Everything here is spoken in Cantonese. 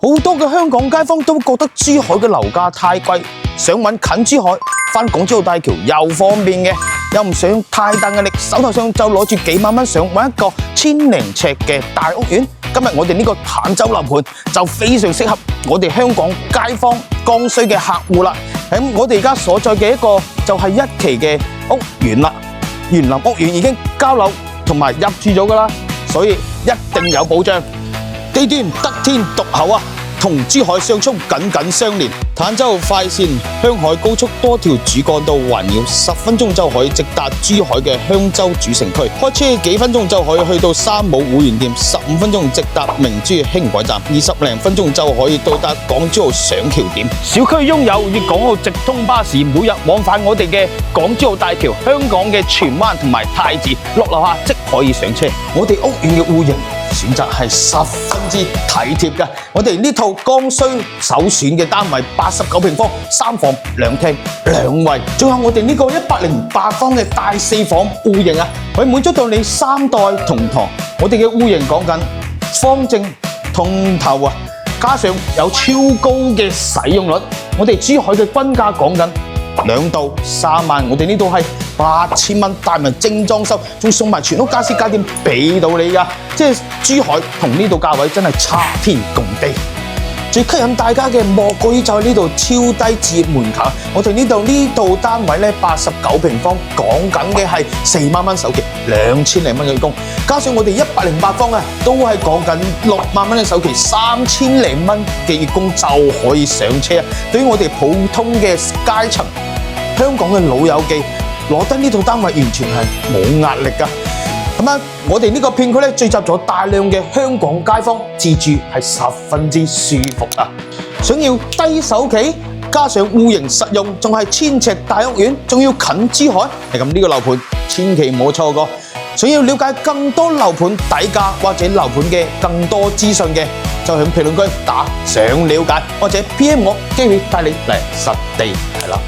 好多嘅香港街坊都覺得珠海嘅樓價太貴，想揾近珠海，返港珠澳大橋又方便嘅，又唔想太大壓力，手頭上就攞住幾萬蚊，想揾一個1000零尺嘅大屋苑。今日我哋呢個坦洲樓盤就非常適合我哋香港街坊剛需嘅客戶啦。咁我哋而家所在嘅一個就係1期嘅屋苑啦，園林屋苑已經交樓同埋入住咗噶啦，所以一定有保障。地段得天獨厚啊，同珠海相沖緊緊相連。坦洲快線香海高速多條主幹道環繞，10分鐘就可以直達珠海嘅香洲主城區，開車幾分鐘就可以去到三武會員店，15分鐘直達明珠輕軌站，20零分鐘就可以到達港珠澳上橋點。小區擁有粵港澳直通巴士，每日往返我哋嘅港珠澳大橋、香港嘅荃灣同埋太子，落樓下即可以上車。我哋屋苑嘅戶型選擇係十分之體貼嘅，我哋呢套剛需首選嘅單位89平方，3房2廳2衛，仲有我哋呢個108方嘅大4房戶型啊，可以滿足到你3代同堂。我哋嘅戶型講緊方正通透啊，加上有超高嘅使用率，我哋珠海嘅均價講緊2到3萬，我哋呢度係8000蚊大文精裝修，仲送埋全屋家私家電俾到你噶，即係珠海同呢度價位真係差天共地。最吸引大家嘅莫過於就係呢度超低置業門檻，我哋呢度單位咧89平方，講緊嘅係4萬蚊首期，2000零蚊嘅月供，加上我哋108方啊，都係講緊6萬蚊嘅首期，3000零蚊嘅月供就可以上車啊！對於我哋普通嘅階層，香港嘅老友記攞得呢套單位完全係冇壓力噶。咁啊，我哋呢個片區咧聚集咗大量嘅香港街坊，自住係十分之舒服啊！想要低首期，加上戶型實用，仲係1000尺大屋苑，仲要近珠海，咁呢個樓盤千祈唔好錯過。想要了解更多樓盤底價或者樓盤嘅更多資訊嘅，就喺評論區打想了解，或者 PM 我，機會帶你嚟實地睇啦。